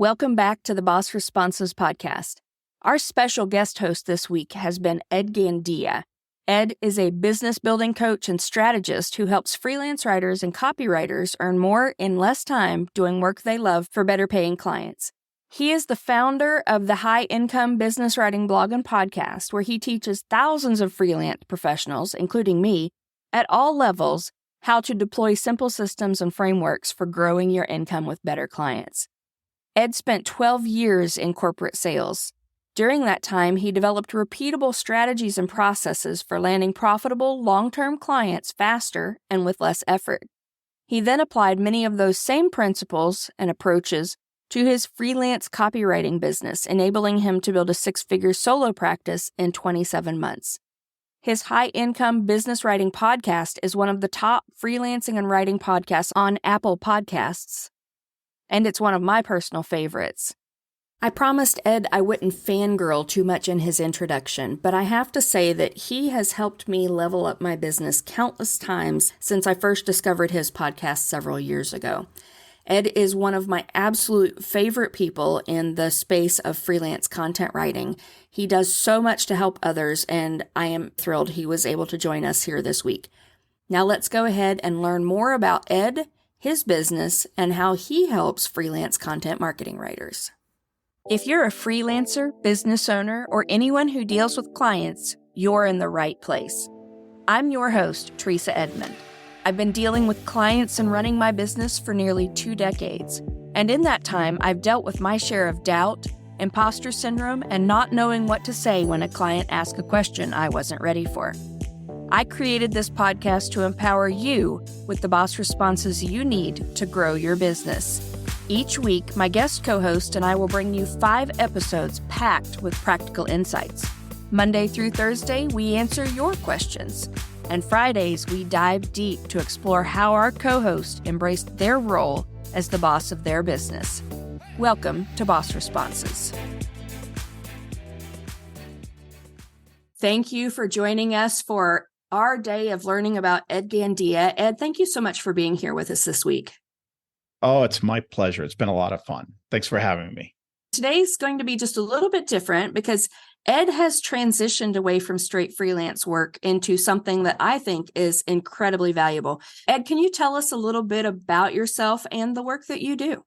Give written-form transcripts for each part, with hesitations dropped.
Welcome back to the Boss Responses podcast. Our special guest host this week has been Ed Gandia. Ed is a business building coach and strategist who helps freelance writers and copywriters earn more in less time doing work they love for better paying clients. He is the founder of the High Income Business Writing blog and podcast, where he teaches thousands of freelance professionals, including me, at all levels, how to deploy simple systems and frameworks for growing your income with better clients. Ed spent 12 years in corporate sales. During that time, he developed repeatable strategies and processes for landing profitable, long-term clients faster and with less effort. He then applied many of those same principles and approaches to his freelance copywriting business, enabling him to build a six-figure solo practice in 27 months. His high-income business writing podcast is one of the top freelancing and writing podcasts on Apple Podcasts, and it's one of my personal favorites. I promised Ed I wouldn't fangirl too much in his introduction, but I have to say that he has helped me level up my business countless times since I first discovered his podcast several years ago. Ed is one of my absolute favorite people in the space of freelance content writing. He does so much to help others, and I am thrilled he was able to join us here this week. Now let's go ahead and learn more about Ed, his business, and how he helps freelance content marketing writers. If you're a freelancer, business owner, or anyone who deals with clients, you're in the right place. I'm your host, Teresa Edmond. I've been dealing with clients and running my business for nearly 2 decades. And in that time, I've dealt with my share of doubt, imposter syndrome, and not knowing what to say when a client asks a question I wasn't ready for. I created this podcast to empower you with the boss responses you need to grow your business. Each week, my guest co-host and I will bring you 5 episodes packed with practical insights. Monday through Thursday, we answer your questions. And Fridays, we dive deep to explore how our co-hosts embraced their role as the boss of their business. Welcome to Boss Responses. Thank you for joining us for our day of learning about Ed Gandia. Ed, thank you so much for being here with us this week. Oh, it's my pleasure. It's been a lot of fun. Thanks for having me. Today's going to be just a little bit different because Ed has transitioned away from straight freelance work into something that I think is incredibly valuable. Ed, can you tell us a little bit about yourself and the work that you do?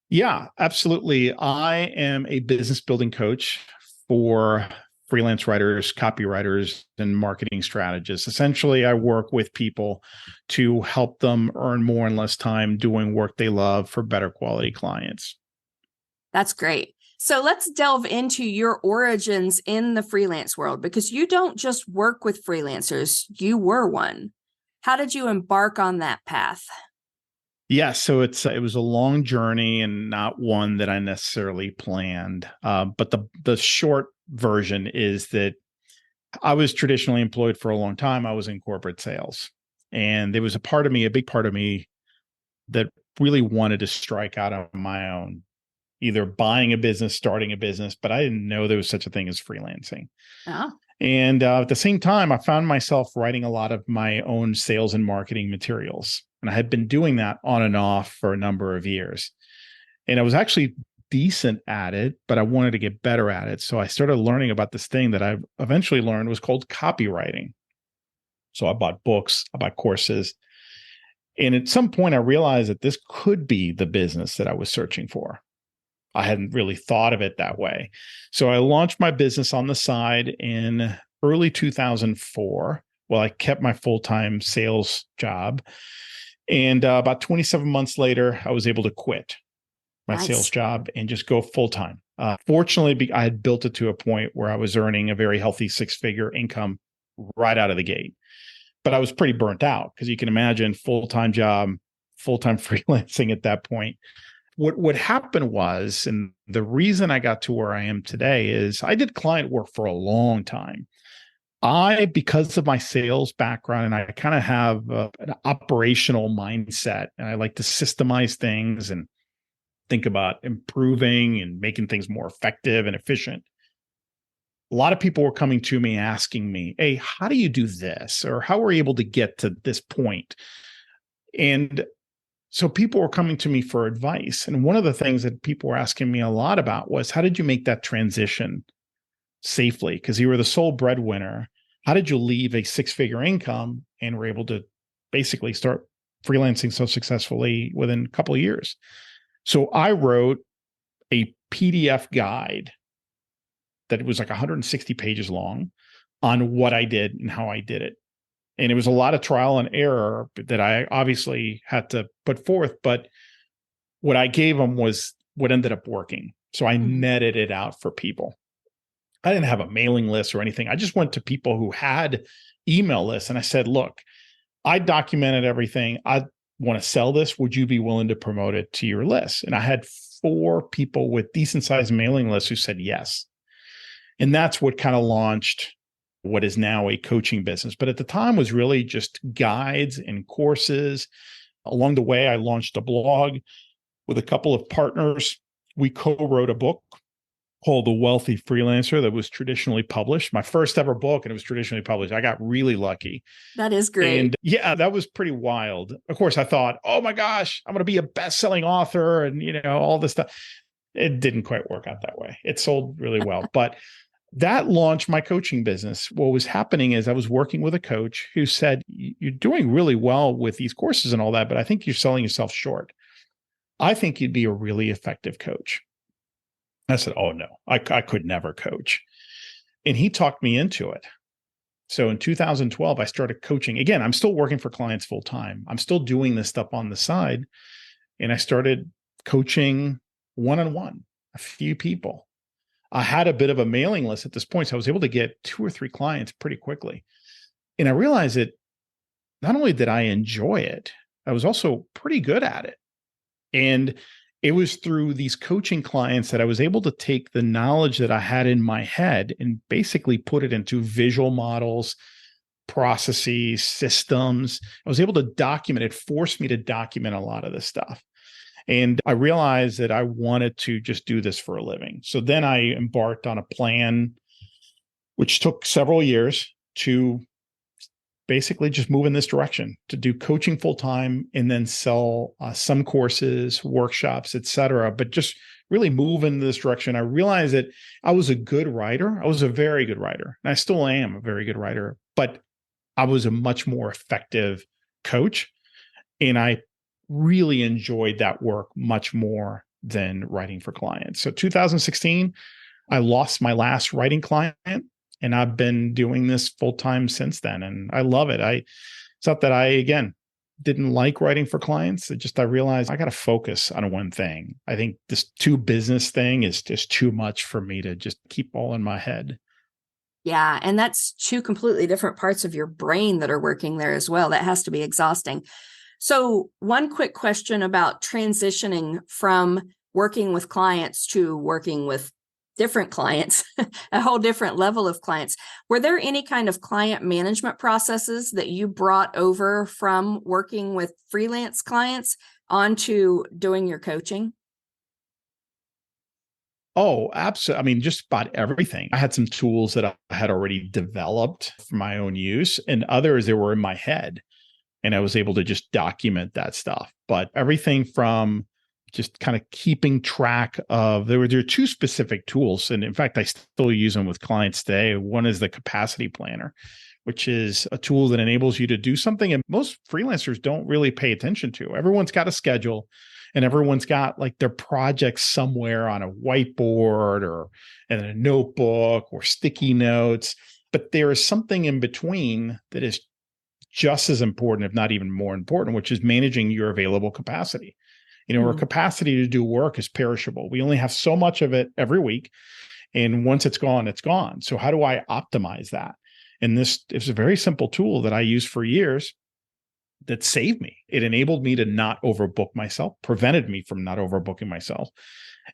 Yeah, absolutely. I am a business building coach for freelance writers, copywriters, and marketing strategists. Essentially, I work with people to help them earn more in less time doing work they love for better quality clients. That's great. So let's delve into your origins in the freelance world, because you don't just work with freelancers, you were one. How did you embark on that path? Yeah, so it was a long journey and not one that I necessarily planned. But the short version is that I was traditionally employed for a long time. I was in corporate sales, and there was a big part of me that really wanted to strike out on my own, either buying a business, starting a business, but I didn't know there was such a thing as freelancing. Oh. And at the same time, I found myself writing a lot of my own sales and marketing materials. And I had been doing that on and off for a number of years. And I was actually decent at it, but I wanted to get better at it. So I started learning about this thing that I eventually learned was called copywriting. So I bought books, I bought courses. And at some point, I realized that this could be the business that I was searching for. I hadn't really thought of it that way. So I launched my business on the side in early 2004. Well, I kept my full-time sales job. And about 27 months later, I was able to quit my sales job and just go full-time. Fortunately, I had built it to a point where I was earning a very healthy 6-figure income right out of the gate. But I was pretty burnt out, because you can imagine full-time job, full-time freelancing at that point. What happened was, and the reason I got to where I am today is I did client work for a long time. Because of my sales background, and I kind of have an operational mindset, and I like to systemize things and think about improving and making things more effective and efficient. A lot of people were coming to me asking me, hey, how do you do this? Or how were you able to get to this point? And So people were coming to me for advice. And one of the things that people were asking me a lot about was, how did you make that transition safely? Because you were the sole breadwinner. How did you leave a six-figure income and were able to basically start freelancing so successfully within a couple of years? So I wrote a PDF guide that was like 160 pages long on what I did and how I did it. And it was a lot of trial and error that I obviously had to put forth. But what I gave them was what ended up working. So I netted it out for people. I didn't have a mailing list or anything. I just went to people who had email lists and I said, look, I documented everything. I want to sell this. Would you be willing to promote it to your list? And I had 4 people with decent sized mailing lists who said yes. And that's what kind of launched what is now a coaching business. But at the time was really just guides and courses. Along the way, I launched a blog with a couple of partners. We co-wrote a book called The Wealthy Freelancer that was traditionally published. My first ever book, and it was traditionally published. I got really lucky. That is great. And yeah, that was pretty wild. Of course, I thought, oh my gosh, I'm going to be a best-selling author and, all this stuff. It didn't quite work out that way. It sold really well. But that launched my coaching business. What was happening is I was working with a coach who said, you're doing really well with these courses and all that, but I think you're selling yourself short. I think you'd be a really effective coach. I said, oh no, I could never coach. And he talked me into it. So in 2012, I started coaching. Again, I'm still working for clients full time. I'm still doing this stuff on the side. And I started coaching one-on-one, a few people. I had a bit of a mailing list at this point, so I was able to get 2 or 3 clients pretty quickly. And I realized that not only did I enjoy it, I was also pretty good at it. And it was through these coaching clients that I was able to take the knowledge that I had in my head and basically put it into visual models, processes, systems. I was able to document it, forced me to document a lot of this stuff. And I realized that I wanted to just do this for a living. So then I embarked on a plan, which took several years to basically just move in this direction, to do coaching full time and then sell some courses, workshops, et cetera, but just really move in this direction. I realized that I was a good writer. I was a very good writer, and I still am a very good writer, but I was a much more effective coach. And I really enjoyed that work much more than writing for clients. So 2016, I lost my last writing client, and I've been doing this full time since then. And I love it. It's not that I, again, didn't like writing for clients. I realized I got to focus on one thing. I think this 2 business thing is just too much for me to just keep all in my head. Yeah. And that's 2 completely different parts of your brain that are working there as well. That has to be exhausting. So one quick question about transitioning from working with clients to working with different clients, a whole different level of clients. Were there any kind of client management processes that you brought over from working with freelance clients onto doing your coaching? Oh, absolutely. I mean, just about everything. I had some tools that I had already developed for my own use, and others that were in my head. And I was able to just document that stuff. But everything from just kind of keeping track of, there are 2 specific tools. And in fact, I still use them with clients today. One is the capacity planner, which is a tool that enables you to do something and most freelancers don't really pay attention to. Everyone's got a schedule and everyone's got like their projects somewhere on a whiteboard or in a notebook or sticky notes. But there is something in between that is just as important, if not even more important, which is managing your available capacity. Our capacity to do work is perishable. We only have so much of it every week. And once it's gone, it's gone. So how do I optimize that? And this is a very simple tool that I used for years that saved me. It enabled me to not overbook myself, prevented me from not overbooking myself.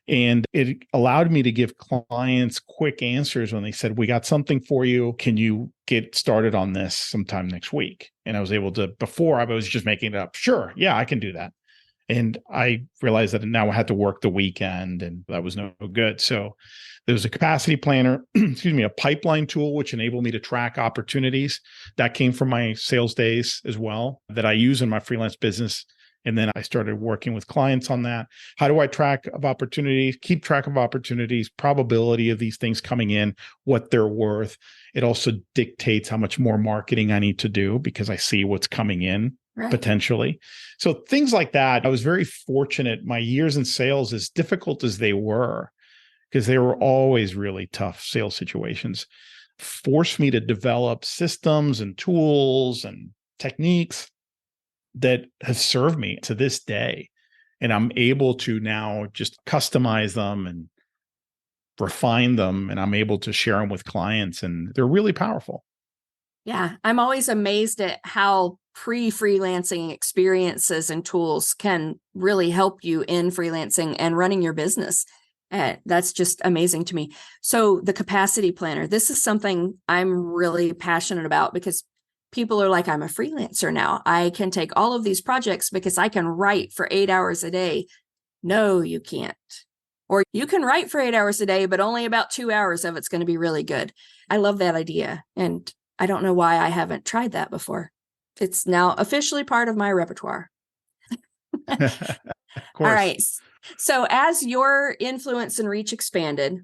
And it allowed me to give clients quick answers when they said, we got something for you. Can you get started on this sometime next week? And I was able to, before I was just making it up. Sure. Yeah, I can do that. And I realized that now I had to work the weekend and that was no good. So there was a capacity planner, a pipeline tool, which enabled me to track opportunities. That came from my sales days as well, that I use in my freelance business. And then I started working with clients on that. How do I keep track of opportunities, probability of these things coming in, what they're worth. It also dictates how much more marketing I need to do because I see what's coming in potentially. So things like that. I was very fortunate. My years in sales, as difficult as they were, because they were always really tough sales situations, forced me to develop systems and tools and techniques that have served me to this day. And I'm able to now just customize them and refine them, and I'm able to share them with clients, and they're really powerful. Yeah, I'm always amazed at how pre-freelancing experiences and tools can really help you in freelancing and running your business. That's just amazing to me. So the capacity planner, this is something I'm really passionate about because people are like, I'm a freelancer now. I can take all of these projects because I can write for 8 hours a day. No, you can't. Or you can write for 8 hours a day, but only about 2 hours of it's going to be really good. I love that idea. And I don't know why I haven't tried that before. It's now officially part of my repertoire. Of All course. right. So as your influence and reach expanded,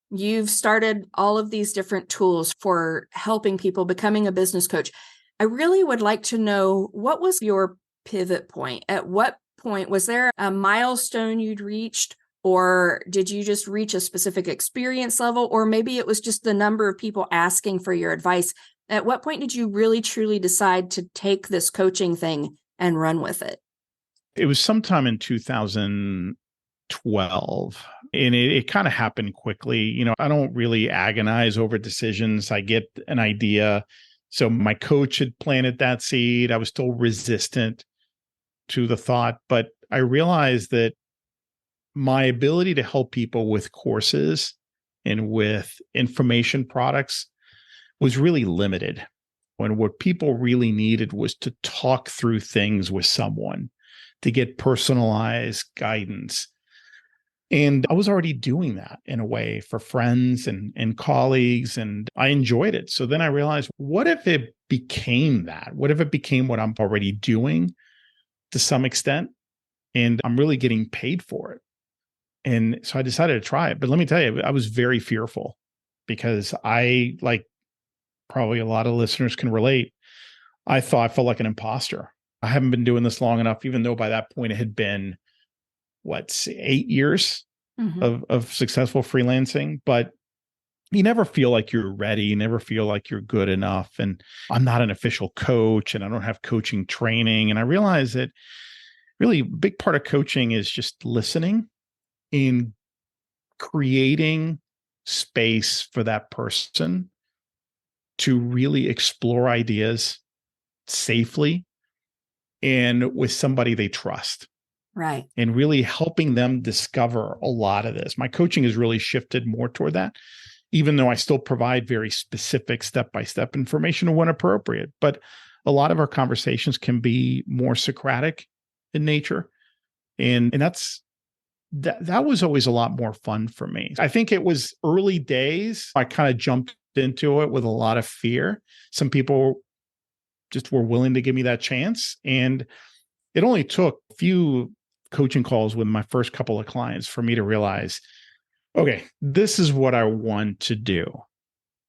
you've started all of these different tools for helping people becoming a business coach. I really would like to know, what was your pivot point? At what point was there a milestone you'd reached, or did you just reach a specific experience level, or maybe it was just the number of people asking for your advice? At what point did you really truly decide to take this coaching thing and run with it? It was sometime in 2012, and it kind of happened quickly. I don't really agonize over decisions. I get an idea. So my coach had planted that seed. I was still resistant to the thought, but I realized that my ability to help people with courses and with information products was really limited, when what people really needed was to talk through things with someone, to get personalized guidance. And I was already doing that in a way for friends and colleagues, and I enjoyed it. So then I realized, what if it became that? What if it became what I'm already doing to some extent, and I'm really getting paid for it? And so I decided to try it. But let me tell you, I was very fearful because like probably a lot of listeners can relate, I felt like an imposter. I haven't been doing this long enough, even though by that point it had been, 8 years of successful freelancing. But you never feel like you're ready. You never feel like you're good enough. And I'm not an official coach, and I don't have coaching training. And I realize that really a big part of coaching is just listening and creating space for that person to really explore ideas safely and with somebody they trust. Right. And really helping them discover a lot of this. My coaching has really shifted more toward that, even though I still provide very specific step-by-step information when appropriate. But a lot of our conversations can be more Socratic in nature. And that was always a lot more fun for me. I think it was early days. I kind of jumped into it with a lot of fear. Some people just were willing to give me that chance. And it only took a few coaching calls with my first couple of clients for me to realize, okay, this is what I want to do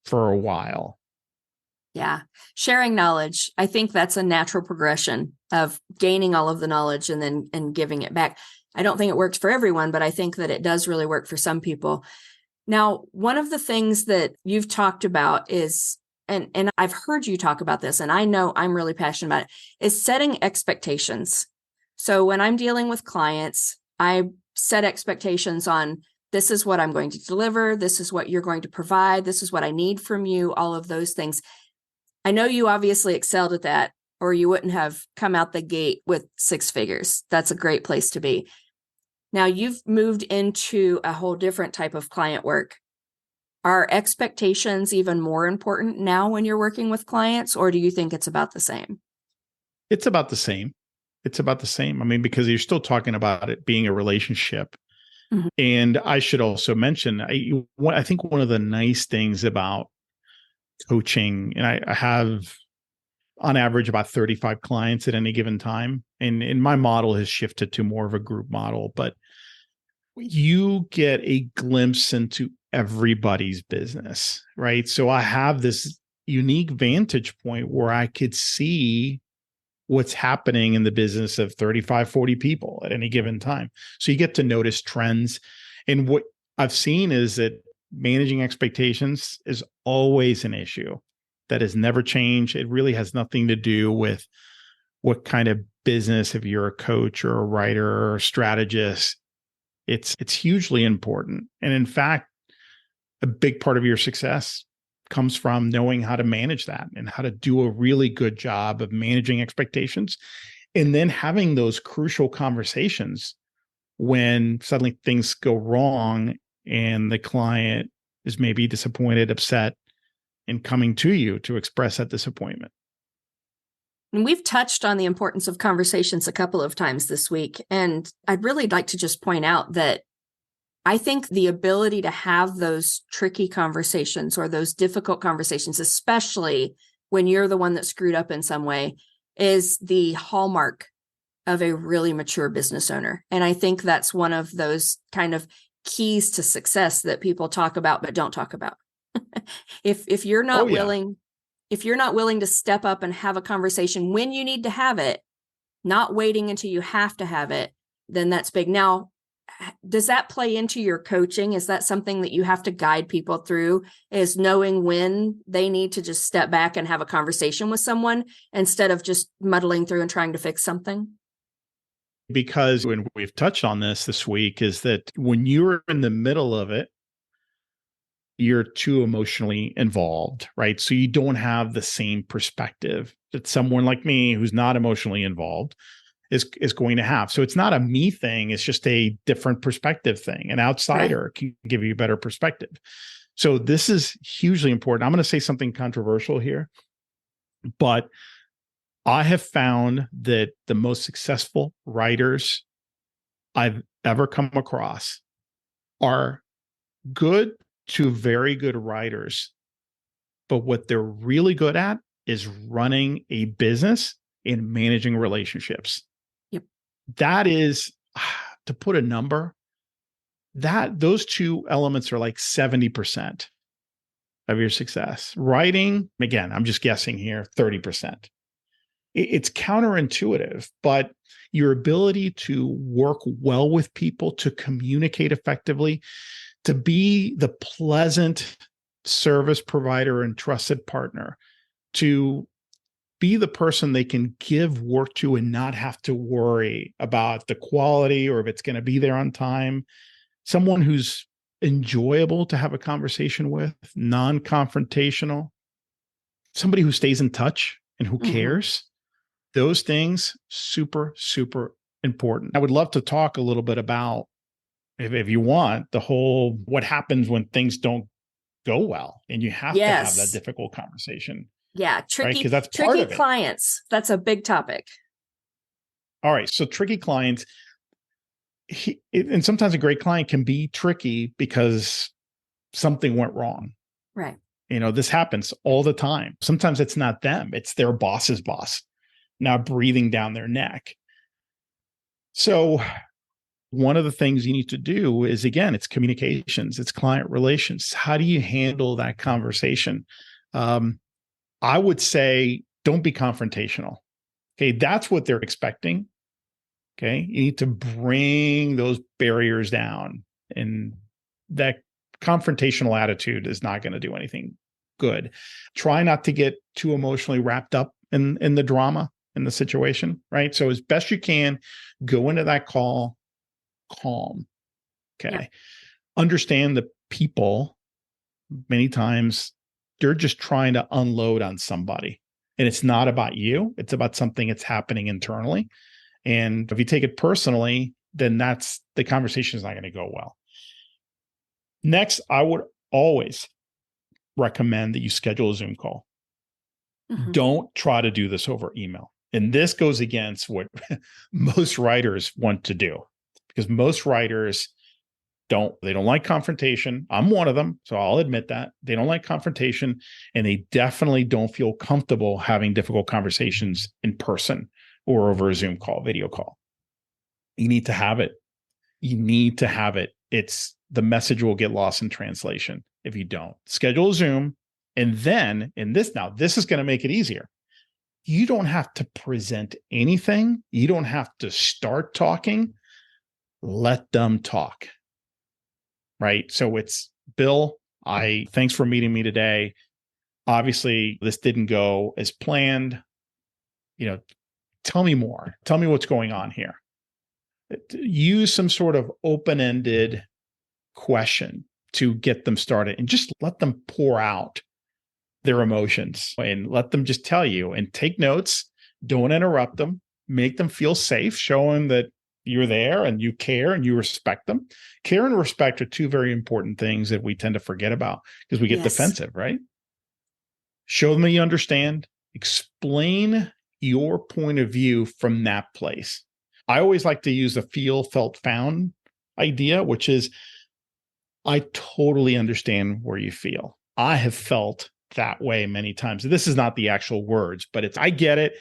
for a while. Yeah. Sharing knowledge. I think that's a natural progression of gaining all of the knowledge and giving it back. I don't think it works for everyone, but I think that it does really work for some people. Now, one of the things that you've talked about is, and I've heard you talk about this, and I know I'm really passionate about it, is setting expectations. So when I'm dealing with clients, I set expectations on, this is what I'm going to deliver. This is what you're going to provide. This is what I need from you, all of those things. I know you obviously excelled at that, or you wouldn't have come out the gate with 6 figures. That's a great place to be. Now you've moved into a whole different type of client work. Are expectations even more important now when you're working with clients, or do you think it's about the same? It's about the same. It's about the same. I mean, because you're still talking about it being a relationship. Mm-hmm. And I should also mention, I think one of the nice things about coaching, and I have on average about 35 clients at any given time. And my model has shifted to more of a group model, but you get a glimpse into everybody's business, right? So I have this unique vantage point where I could see what's happening in the business of 35, 40 people at any given time. So you get to notice trends. And what I've seen is that managing expectations is always an issue that has never changed. It really has nothing to do with what kind of business, if you're a coach or a writer or a strategist. It's hugely important. And in fact, a big part of your success comes from knowing how to manage that and how to do a really good job of managing expectations and then having those crucial conversations when suddenly things go wrong and the client is maybe disappointed, upset, and coming to you to express that disappointment. And we've touched on the importance of conversations a couple of times this week. And I'd really like to just point out that I think the ability to have those tricky conversations or those difficult conversations, especially when you're the one that screwed up in some way, is the hallmark of a really mature business owner. And I think that's one of those kind of keys to success that people talk about but don't talk about. If you're not willing, if you're not willing to step up and have a conversation when you need to have it, not waiting until you have to have it, then that's big. Now, does that play into your coaching? Is that something that you have to guide people through, is knowing when they need to just step back and have a conversation with someone instead of just muddling through and trying to fix something? Because when we've touched on this week is that when you're in the middle of it, you're too emotionally involved, right? So you don't have the same perspective that someone like me who's not emotionally involved is going to have. So it's not a me thing. It's just a different perspective thing. An outsider can give you a better perspective. So this is hugely important. I'm going to say something controversial here, but I have found that the most successful writers I've ever come across are good to very good writers. But what they're really good at is running a business and managing relationships. Yep. That is, to put a number, that those two elements are like 70% of your success. Writing, again, I'm just guessing here, 30%. It's counterintuitive, but your ability to work well with people, to communicate effectively, to be the pleasant service provider and trusted partner, to be the person they can give work to and not have to worry about the quality or if it's going to be there on time. Someone who's enjoyable to have a conversation with, non-confrontational, somebody who stays in touch and who cares. Those things, super, super important. I would love to talk a little bit about, if you want, the whole what happens when things don't go well and you have to have that difficult conversation. Yeah, tricky, right? Because that's tricky part of it. Clients. That's a big topic. All right, so tricky clients, and sometimes a great client can be tricky because something went wrong. Right. This happens all the time. Sometimes it's not them, it's their boss's boss now breathing down their neck. So one of the things you need to do is, again, it's communications, it's client relations. How do you handle that conversation? I would say, don't be confrontational. Okay. That's what they're expecting. Okay. You need to bring those barriers down, and that confrontational attitude is not going to do anything good. Try not to get too emotionally wrapped up in the drama, in the situation, right? So as best you can, go into that call calm. Okay. Yeah. Understand the people, many times they're just trying to unload on somebody. And it's not about you. It's about something that's happening internally. And if you take it personally, then the conversation is not going to go well. Next, I would always recommend that you schedule a Zoom call. Don't try to do this over email. And this goes against what most writers want to do, because most writers They don't like confrontation. I'm one of them, so I'll admit that. They don't like confrontation, and they definitely don't feel comfortable having difficult conversations in person or over a Zoom call, video call. You need to have it. You need to have it. The message will get lost in translation if you don't. Schedule a Zoom, and then this is going to make it easier. You don't have to present anything. You don't have to start talking. Let them talk. Right? So it's, Bill, thanks for meeting me today. Obviously, this didn't go as planned. Tell me more. Tell me what's going on here. Use some sort of open-ended question to get them started, and just let them pour out their emotions and let them just tell you, and take notes. Don't interrupt them. Make them feel safe. Show them that you're there and you care and you respect them. Care and respect are two very important things that we tend to forget about because we get defensive, right? Show them that you understand. Explain your point of view from that place. I always like to use the feel, felt, found idea, which is, I totally understand where you feel. I have felt that way many times. This is not the actual words, but I get it.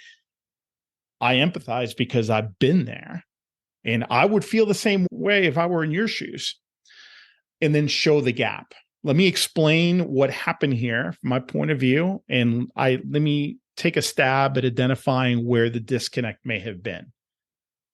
I empathize because I've been there. And I would feel the same way if I were in your shoes. And then show the gap. Let me explain what happened here from my point of view. And let me take a stab at identifying where the disconnect may have been.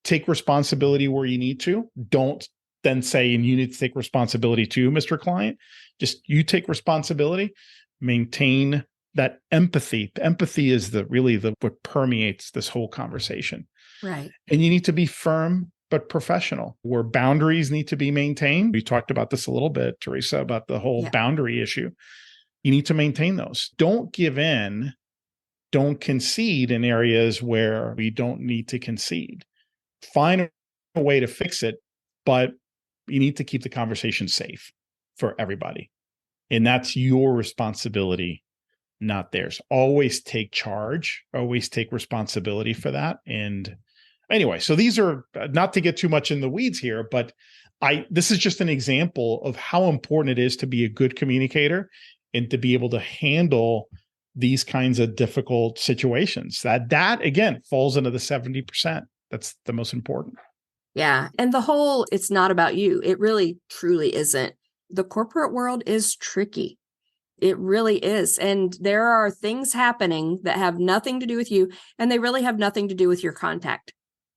Take responsibility where you need to. Don't then say, and you need to take responsibility too, Mr. Client. Just you take responsibility. Maintain that empathy. Empathy is what permeates this whole conversation. Right. And you need to be firm but professional, where boundaries need to be maintained. We talked about this a little bit, Teresa, about the whole boundary issue. You need to maintain those. Don't give in. Don't concede in areas where we don't need to concede. Find a way to fix it, but you need to keep the conversation safe for everybody. And that's your responsibility, not theirs. Always take charge, always take responsibility for that. And anyway, so these are, not to get too much in the weeds here, but this is just an example of how important it is to be a good communicator and to be able to handle these kinds of difficult situations. That again falls into the 70%. That's the most important. Yeah. And it's not about you. It really, truly isn't. The corporate world is tricky. It really is. And there are things happening that have nothing to do with you, and they really have nothing to do with your contact.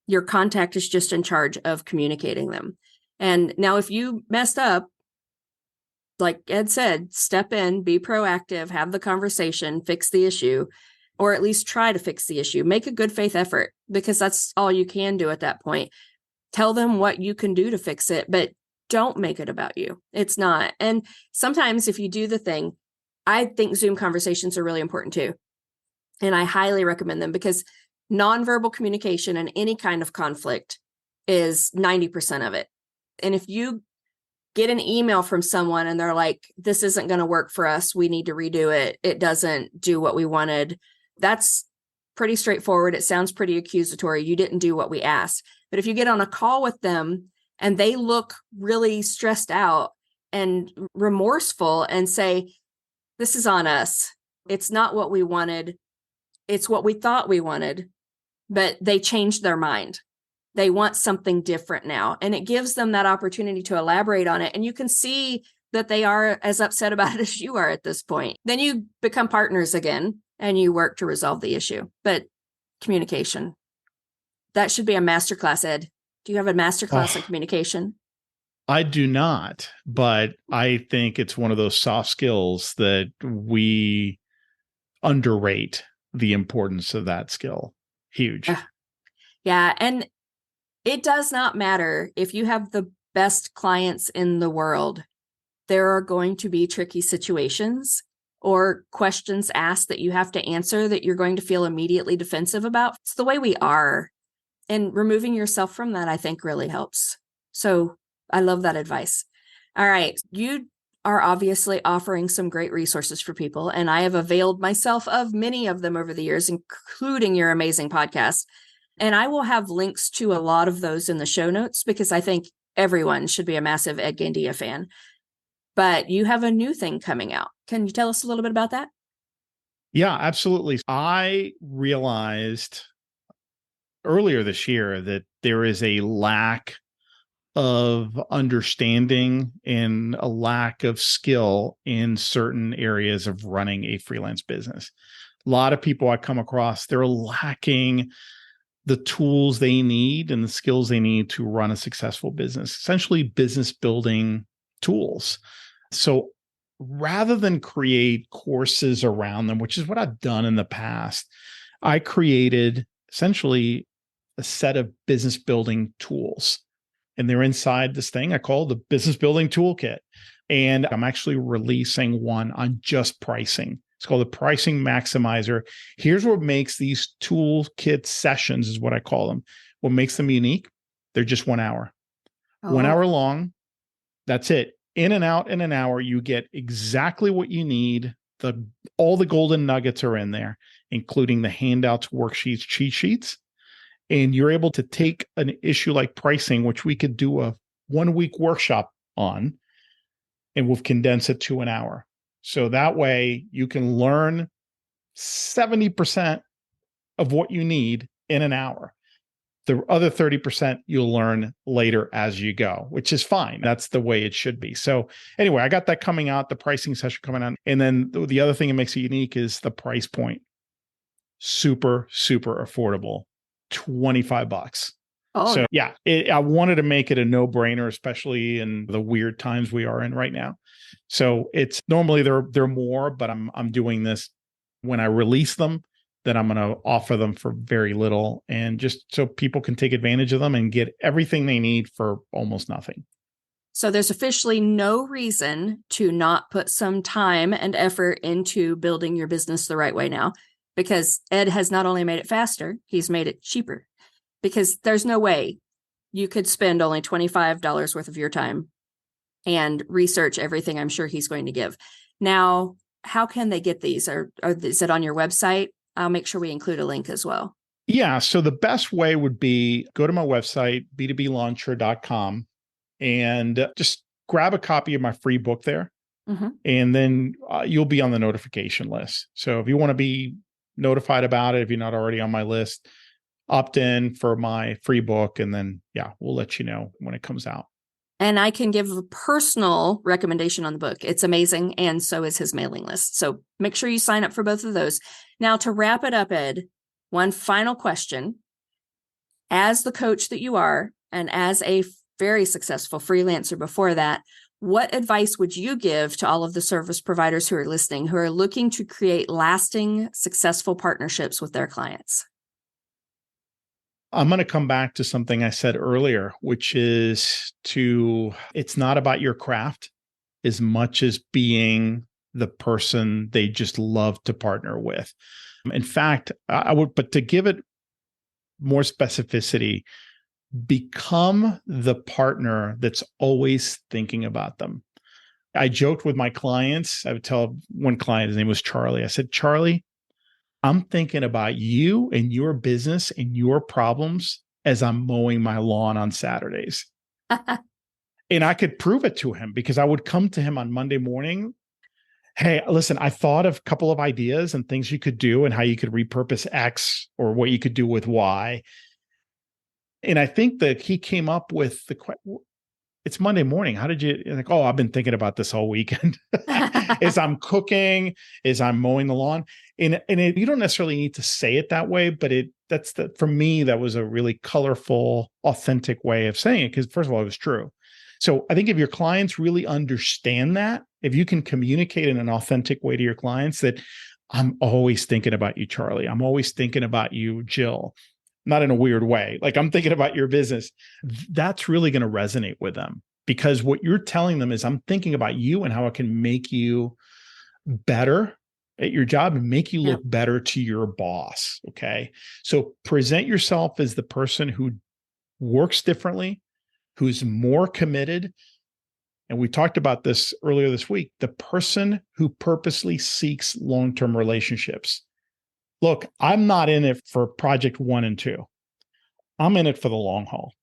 Your contact is just in charge of communicating them. And now if you messed up, like Ed said, step in, be proactive, have the conversation, fix the issue, or at least try to fix the issue. Make a good faith effort, because that's all you can do at that point. Tell them what you can do to fix it, but don't make it about you. It's not. And sometimes if you do the thing, I think Zoom conversations are really important too. And I highly recommend them, because nonverbal communication in any kind of conflict is 90% of it. And if you get an email from someone and they're like, this isn't going to work for us, we need to redo it, it doesn't do what we wanted, that's pretty straightforward. It sounds pretty accusatory. You didn't do what we asked. But if you get on a call with them and they look really stressed out and remorseful and say, this is on us, it's not what we wanted, it's what we thought we wanted, but they changed their mind. They want something different now. And it gives them that opportunity to elaborate on it. And you can see that they are as upset about it as you are at this point. Then you become partners again and you work to resolve the issue. But communication, that should be a masterclass, Ed. Do you have a masterclass in communication? I do not, but I think it's one of those soft skills that we underrate the importance of that skill. Huge. Yeah. And it does not matter if you have the best clients in the world. There are going to be tricky situations or questions asked that you have to answer that you're going to feel immediately defensive about. It's the way we are. And removing yourself from that, I think, really helps. So I love that advice. All right. You are obviously offering some great resources for people, and I have availed myself of many of them over the years, including your amazing podcast. And I will have links to a lot of those in the show notes, because I think everyone should be a massive Ed Gandia fan. But you have a new thing coming out. Can you tell us a little bit about that? Yeah, absolutely. I realized earlier this year that there is a lack of understanding and a lack of skill in certain areas of running a freelance business. A lot of people I come across, they're lacking the tools they need and the skills they need to run a successful business, essentially business building tools. So rather than create courses around them, which is what I've done in the past, I created essentially a set of business building tools. And they're inside this thing I call the Business Building Toolkit. And I'm actually releasing one on just pricing. It's called the Pricing Maximizer. Here's what makes these toolkit sessions, is what I call them. What makes them unique? They're just 1 hour. Oh. 1 hour long. That's it. In and out in an hour, you get exactly what you need. All the golden nuggets are in there, including the handouts, worksheets, cheat sheets. And you're able to take an issue like pricing, which we could do a 1-week workshop on, and we'll condense it to an hour. So that way you can learn 70% of what you need in an hour. The other 30% you'll learn later as you go, which is fine. That's the way it should be. So anyway, I got that coming out, the pricing session coming out. And then the other thing that makes it unique is the price point. Super, super affordable. $25. Oh, So yeah, I wanted to make it a no-brainer, especially in the weird times we are in right now. So it's normally they're more, but I'm doing this when I release them, then I'm going to offer them for very little, and just so people can take advantage of them and get everything they need for almost nothing. So there's officially no reason to not put some time and effort into building your business the right way now, because Ed has not only made it faster, he's made it cheaper. Because there's no way you could spend only $25 worth of your time and research everything I'm sure he's going to give. Now, how can they get these? Or is it on your website? I'll make sure we include a link as well. Yeah. So the best way would be go to my website, b2blauncher.com, and just grab a copy of my free book there. Mm-hmm. And then you'll be on the notification list. So if you want to be notified about it, if you're not already on my list, opt in for my free book, and then, yeah, we'll let you know when it comes out. And I can give a personal recommendation on the book. It's amazing. And so is his mailing list. So make sure you sign up for both of those. Now, to wrap it up, Ed, one final question. As the coach that you are, and as a very successful freelancer before that, what advice would you give to all of the service providers who are listening, who are looking to create lasting, successful partnerships with their clients? I'm going to come back to something I said earlier, which is it's not about your craft as much as being the person they just love to partner with. In fact, but to give it more specificity, become the partner that's always thinking about them. I joked with my clients. I would tell one client, his name was Charlie. I said, Charlie, I'm thinking about you and your business and your problems as I'm mowing my lawn on Saturdays. And I could prove it to him, because I would come to him on Monday morning. Hey, listen, I thought of a couple of ideas and things you could do and how you could repurpose X or what you could do with Y. And I think that he came up with it's Monday morning. How did you like? Oh, I've been thinking about this all weekend. As I'm cooking, as I'm mowing the lawn, and you don't necessarily need to say it that way, but for me, that was a really colorful, authentic way of saying it. Because first of all, it was true. So I think if your clients really understand that, if you can communicate in an authentic way to your clients that I'm always thinking about you, Charlie. I'm always thinking about you, Jill. Not in a weird way. Like, I'm thinking about your business. That's really going to resonate with them, because what you're telling them is, I'm thinking about you and how I can make you better at your job and make you look better to your boss. Okay. So present yourself as the person who works differently, who's more committed. And we talked about this earlier this week, the person who purposely seeks long-term relationships. Look, I'm not in it for project 1 and 2. I'm in it for the long haul.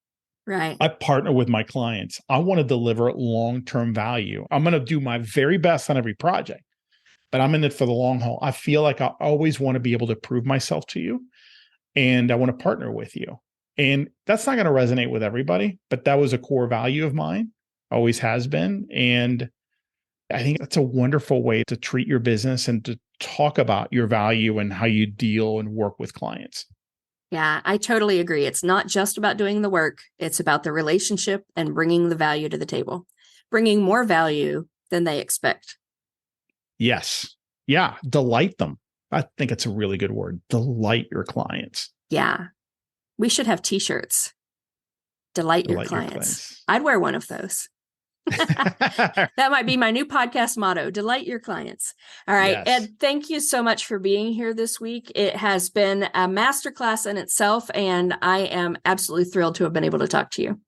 Right. I partner with my clients. I want to deliver long-term value. I'm going to do my very best on every project, but I'm in it for the long haul. I feel like I always want to be able to prove myself to you, and I want to partner with you. And that's not going to resonate with everybody, but that was a core value of mine, always has been. And I think that's a wonderful way to treat your business and to talk about your value and how you deal and work with clients. Yeah, I totally agree. It's not just about doing the work. It's about the relationship and bringing the value to the table, bringing more value than they expect. Yes. Yeah. Delight them. I think it's a really good word. Delight your clients. Yeah. We should have t-shirts. Delight your Delight your clients. clients. I'd wear one of those. That might be my new podcast motto. Delight your clients. All right. Yes. Ed, thank you so much for being here this week. It has been a masterclass in itself, and I am absolutely thrilled to have been able to talk to you.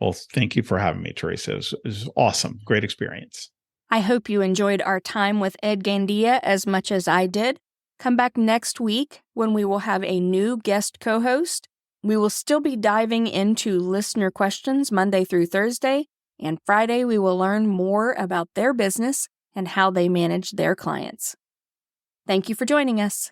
Well, thank you for having me, Teresa. It was awesome. Great experience. I hope you enjoyed our time with Ed Gandia as much as I did. Come back next week when we will have a new guest co-host. We will still be diving into listener questions Monday through Thursday, and Friday we will learn more about their business and how they manage their clients. Thank you for joining us.